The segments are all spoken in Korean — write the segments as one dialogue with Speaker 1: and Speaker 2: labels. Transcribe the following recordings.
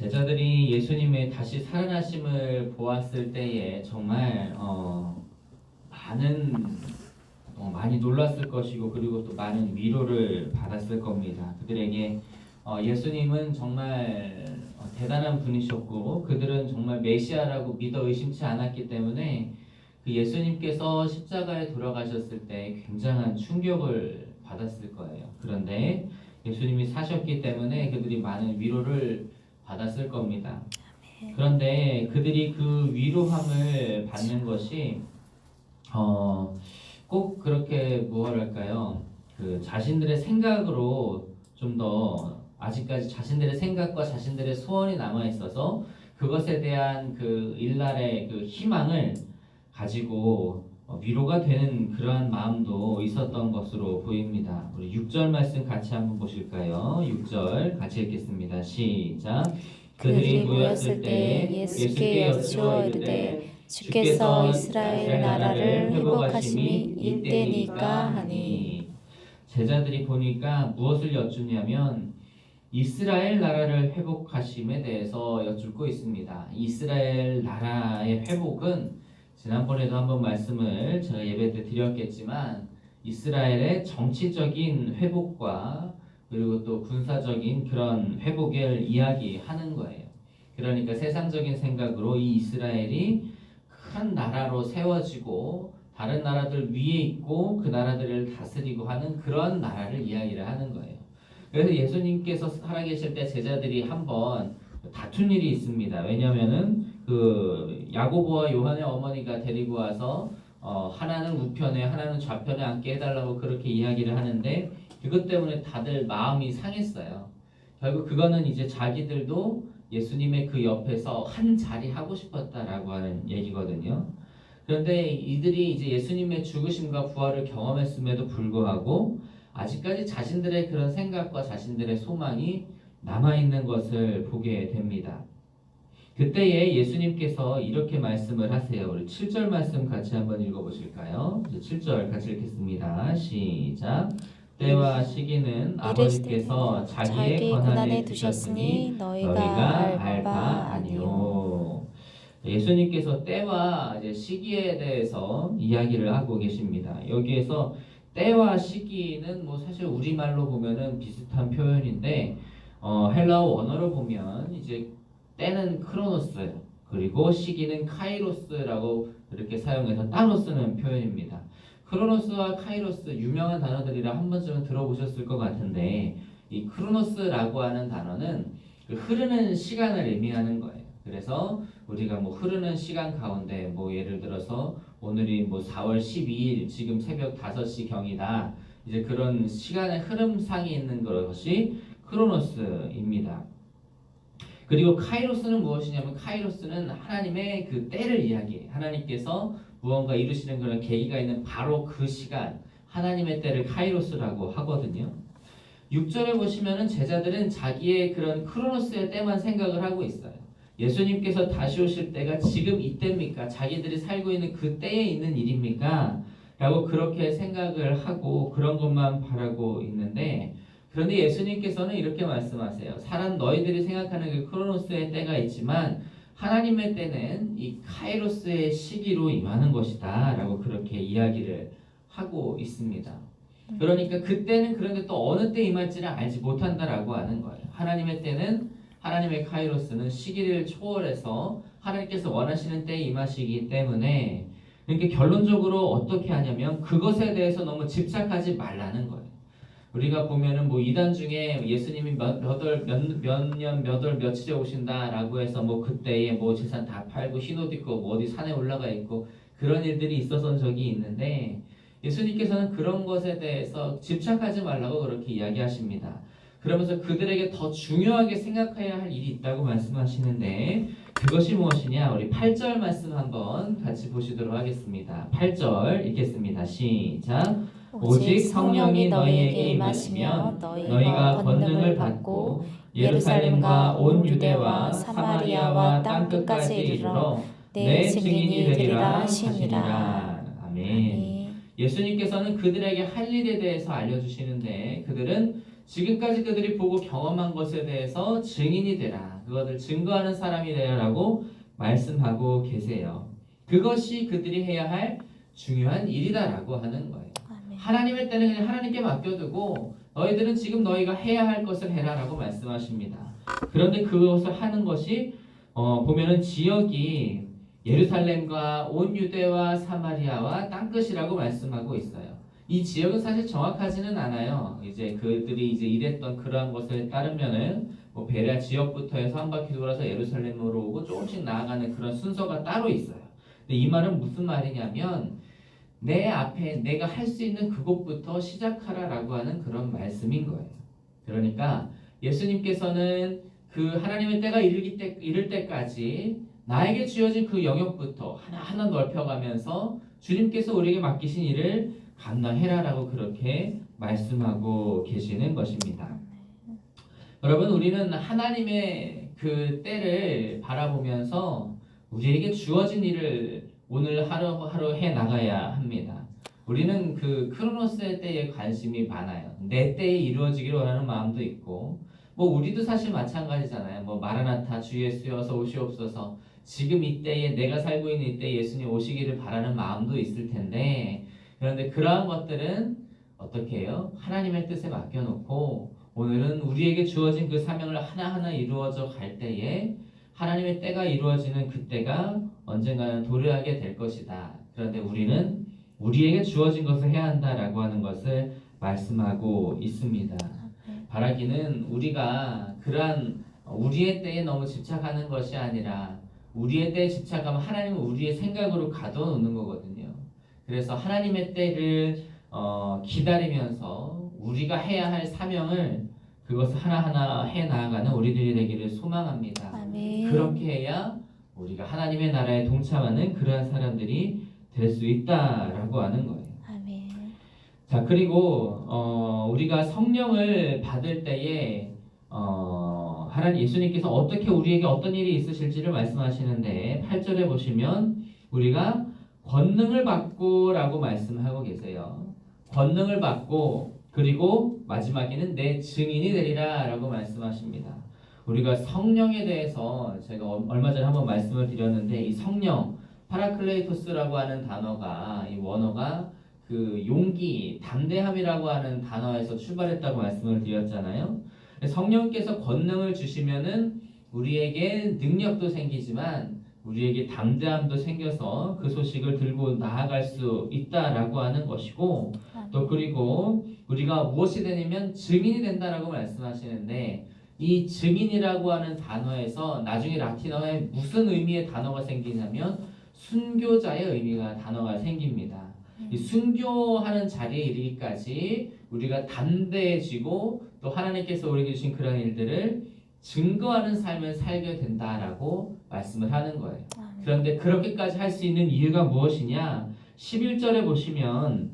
Speaker 1: 제자들이 예수님의 다시 살아나심을 보았을 때에 정말 많이 놀랐을 것이고, 그리고 또 많은 위로를 받았을 겁니다. 그들에게 예수님은 정말 대단한 분이셨고, 그들은 정말 메시아라고 믿어 의심치 않았기 때문에 그 예수님께서 십자가에 돌아가셨을 때 굉장한 충격을 받았을 거예요. 그런데 예수님이 사셨기 때문에 그들이 많은 위로를 받았을 겁니다. 그런데 그들이 그 위로함을 받는 것이 꼭 그렇게 뭐랄까요? 그 자신들의 생각으로 좀 더 아직까지 자신들의 생각과 자신들의 소원이 남아 있어서 그것에 대한 그 일날의 그 희망을 가지고 위로가 되는 그러한 마음도 있었던 것으로 보입니다. 우리 6절 말씀 같이 한번 보실까요? 6절 같이 읽겠습니다. 시작. 그들이 모였을 때에 예수께 여쭈어 이르되 주께서 이스라엘 나라를 회복하심이 이때니까 하니. 제자들이 보니까 무엇을 여쭈냐면 이스라엘 나라를 회복하심에 대해서 여쭙고 있습니다. 이스라엘 나라의 회복은 지난번에도 한번 말씀을 제가 예배 때 드렸겠지만 이스라엘의 정치적인 회복과 그리고 또 군사적인 그런 회복을 이야기하는 거예요. 그러니까 세상적인 생각으로 이 이스라엘이 큰 나라로 세워지고 다른 나라들 위에 있고 그 나라들을 다스리고 하는 그런 나라를 이야기를 하는 거예요. 그래서 예수님께서 살아계실 때 제자들이 한번 다툰 일이 있습니다. 왜냐하면은 그 야고보와 요한의 어머니가 데리고 와서 하나는 우편에 하나는 좌편에 앉게 해달라고 그렇게 이야기를 하는데 그것 때문에 다들 마음이 상했어요. 결국 그거는 이제 자기들도 예수님의 그 옆에서 한 자리 하고 싶었다라고 하는 얘기거든요. 그런데 이들이 이제 예수님의 죽으심과 부활을 경험했음에도 불구하고 아직까지 자신들의 그런 생각과 자신들의 소망이 남아있는 것을 보게 됩니다. 그때에 예수님께서 이렇게 말씀을 하세요. 우리 7절 말씀 같이 한번 읽어보실까요? 7절 같이 읽겠습니다. 시작. 때와 시기는 아버지께서 자기의 권한에 두셨으니 너희가 알 바 아니요. 예수님께서 때와 이제 시기에 대해서 이야기를 하고 계십니다. 여기에서 때와 시기는 뭐 사실 우리말로 보면은 비슷한 표현인데 헬라어 원어로 보면 이제 때는 크로노스 그리고 시기는 카이로스라고 이렇게 사용해서 따로 쓰는 표현입니다. 크로노스와 카이로스 유명한 단어들이라 한 번쯤은 들어보셨을 것 같은데 이 크로노스라고 하는 단어는 그 흐르는 시간을 의미하는 거예요. 그래서 우리가 뭐 흐르는 시간 가운데 뭐 예를 들어서 오늘이 뭐 4월 12일 지금 새벽 5시 경이다. 이제 그런 시간의 흐름상이 있는 것이 크로노스입니다. 그리고 카이로스는 무엇이냐면 카이로스는 하나님의 그 때를 이야기해요. 하나님께서 무언가 이루시는 그런 계기가 있는 바로 그 시간 하나님의 때를 카이로스라고 하거든요. 6절에 보시면은 제자들은 자기의 그런 크로노스의 때만 생각을 하고 있어요. 예수님께서 다시 오실 때가 지금 이때입니까? 자기들이 살고 있는 그 때에 있는 일입니까? 라고 그렇게 생각을 하고 그런 것만 바라고 있는데 그런데 예수님께서는 이렇게 말씀하세요. 사람 너희들이 생각하는 그 크로노스의 때가 있지만 하나님의 때는 이 카이로스의 시기로 임하는 것이다 라고 그렇게 이야기를 하고 있습니다. 그러니까 그때는 그런데 또 어느 때 임할지를 알지 못한다라고 하는 거예요. 하나님의 때는 하나님의 카이로스는 시기를 초월해서 하나님께서 원하시는 때에 임하시기 때문에 그러니까 결론적으로 어떻게 하냐면 그것에 대해서 너무 집착하지 말라는 거예요. 우리가 보면은 뭐 이단 중에 예수님이 몇 년 몇 월 며칠에 오신다라고 해서 뭐 그때에 뭐 재산 다 팔고 흰옷 입고 뭐 어디 산에 올라가 있고 그런 일들이 있었던 적이 있는데 예수님께서는 그런 것에 대해서 집착하지 말라고 그렇게 이야기하십니다. 그러면서 그들에게 더 중요하게 생각해야 할 일이 있다고 말씀하시는데 그것이 무엇이냐? 우리 8절 말씀 한번 같이 보시도록 하겠습니다. 8절 읽겠습니다. 시작. 오직 성령이 너희에게 임하시면 너희가 권능을 받고 예루살렘과 온 유대와 사마리아와 땅끝까지 이르러 내 증인이 되리라 하시니라. 아멘. 예수님께서는 그들에게 할 일에 대해서 알려주시는데 그들은 지금까지 그들이 보고 경험한 것에 대해서 증인이 되라. 그것을 증거하는 사람이 되라라고 말씀하고 계세요. 그것이 그들이 해야 할 중요한 일이다라고 하는 거예요.
Speaker 2: 아멘.
Speaker 1: 하나님의 때는 그냥 하나님께 맡겨두고 너희들은 지금 너희가 해야 할 것을 해라라고 말씀하십니다. 그런데 그것을 하는 것이 보면은 지역이 예루살렘과 온 유대와 사마리아와 땅끝이라고 말씀하고 있어요. 이 지역은 사실 정확하지는 않아요. 이제 그들이 이제 일했던 그러한 것에 따르면은 뭐 베레아 지역부터 해서 한 바퀴 돌아서 예루살렘으로 오고 조금씩 나아가는 그런 순서가 따로 있어요. 근데 이 말은 무슨 말이냐면 내 앞에 내가 할 수 있는 그곳부터 시작하라라고 하는 그런 말씀인 거예요. 그러니까 예수님께서는 그 하나님의 때가 이를 때까지 나에게 주어진 그 영역부터 하나하나 넓혀가면서 주님께서 우리에게 맡기신 일을 감당해라라고 그렇게 말씀하고 계시는 것입니다. 여러분, 우리는 하나님의 그 때를 바라보면서 우리에게 주어진 일을 오늘 하루하루 해 나가야 합니다. 우리는 그 크로노스의 때에 관심이 많아요. 내 때에 이루어지기를 원하는 마음도 있고, 뭐 우리도 사실 마찬가지잖아요. 뭐 마라나타 주 예수여서 오시옵소서. 지금 이 때에 내가 살고 있는 이 때에 예수님 오시기를 바라는 마음도 있을 텐데, 그런데 그러한 것들은 어떻게 해요? 하나님의 뜻에 맡겨놓고 오늘은 우리에게 주어진 그 사명을 하나하나 이루어져 갈 때에 하나님의 때가 이루어지는 그때가 언젠가는 도래하게 될 것이다. 그런데 우리는 우리에게 주어진 것을 해야 한다라고 하는 것을 말씀하고 있습니다. 바라기는 우리가 그러한 우리의 때에 너무 집착하는 것이 아니라 우리의 때에 집착하면 하나님은 우리의 생각으로 가둬놓는 거거든요. 그래서 하나님의 때를 기다리면서 우리가 해야 할 사명을 그것을 하나하나 해 나아가는 우리들이 되기를 소망합니다.
Speaker 2: 아멘.
Speaker 1: 그렇게 해야 우리가 하나님의 나라에 동참하는 그러한 사람들이 될 수 있다라고 하는 거예요.
Speaker 2: 아멘.
Speaker 1: 자, 그리고 우리가 성령을 받을 때에 하나님 예수님께서 어떻게 우리에게 어떤 일이 있으실지를 말씀하시는데 8절에 보시면 우리가 권능을 받고라고 말씀하고 계세요. 권능을 받고 그리고 마지막에는 내 증인이 되리라라고 말씀하십니다. 우리가 성령에 대해서 제가 얼마 전에 한번 말씀을 드렸는데 이 성령 파라클레이토스라고 하는 단어가 이 원어가 그 용기, 담대함이라고 하는 단어에서 출발했다고 말씀을 드렸잖아요. 성령께서 권능을 주시면은 우리에게 능력도 생기지만 우리에게 담대함도 생겨서 그 소식을 들고 나아갈 수 있다라고 하는 것이고 또 그리고 우리가 무엇이 되냐면 증인이 된다라고 말씀하시는데 이 증인이라고 하는 단어에서 나중에 라틴어에 무슨 의미의 단어가 생기냐면 순교자의 의미가 단어가 생깁니다. 이 순교하는 자리에 이르기까지 우리가 담대해지고 또 하나님께서 우리에게 주신 그런 일들을 증거하는 삶을 살게 된다라고 말씀을 하는 거예요. 그런데 그렇게까지 할 수 있는 이유가 무엇이냐? 11절에 보시면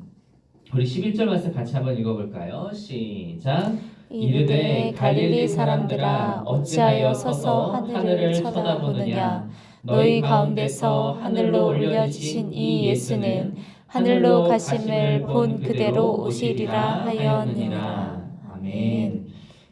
Speaker 1: 우리 11절 말씀 같이 한번 읽어볼까요? 시작.
Speaker 2: 이르되 갈릴리 사람들아 어찌하여 서서 하늘을 쳐다보느냐 너희 가운데서 하늘로 올려지신 이 예수는 하늘로 가심을 본 그대로 오시리라 하였느니라.
Speaker 1: 아멘.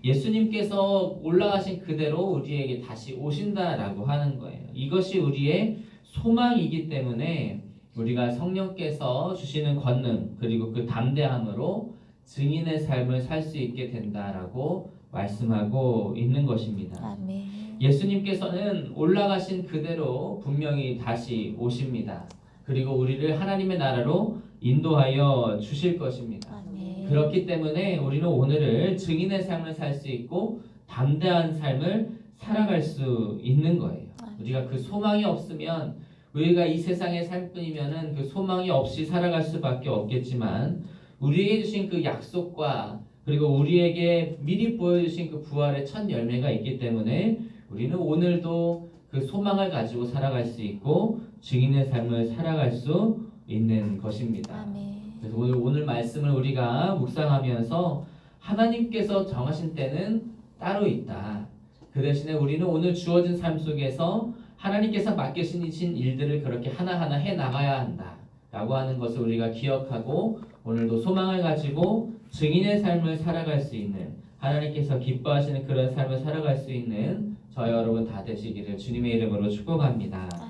Speaker 1: 예수님께서 올라가신 그대로 우리에게 다시 오신다라고 하는 거예요. 이것이 우리의 소망이기 때문에 우리가 성령께서 주시는 권능 그리고 그 담대함으로 증인의 삶을 살 수 있게 된다라고 말씀하고 있는 것입니다.
Speaker 2: 아멘.
Speaker 1: 예수님께서는 올라가신 그대로 분명히 다시 오십니다. 그리고 우리를 하나님의 나라로 인도하여 주실 것입니다.
Speaker 2: 아멘.
Speaker 1: 그렇기 때문에 우리는 오늘을 증인의 삶을 살 수 있고 담대한 삶을 살아갈 수 있는 거예요. 우리가 그 소망이 없으면 우리가 이 세상에 살 뿐이면은 그 소망이 없이 살아갈 수밖에 없겠지만 우리에게 주신 그 약속과 그리고 우리에게 미리 보여주신 그 부활의 첫 열매가 있기 때문에 우리는 오늘도 그 소망을 가지고 살아갈 수 있고 증인의 삶을 살아갈 수 있는 것입니다.
Speaker 2: 아멘.
Speaker 1: 그래서 오늘 말씀을 우리가 묵상하면서 하나님께서 정하신 때는 따로 있다. 그 대신에 우리는 오늘 주어진 삶 속에서 하나님께서 맡기신 일들을 그렇게 하나하나 해 나가야 한다. 라고 하는 것을 우리가 기억하고 오늘도 소망을 가지고 증인의 삶을 살아갈 수 있는 하나님께서 기뻐하시는 그런 삶을 살아갈 수 있는 저희 여러분 다 되시기를 주님의 이름으로 축복합니다.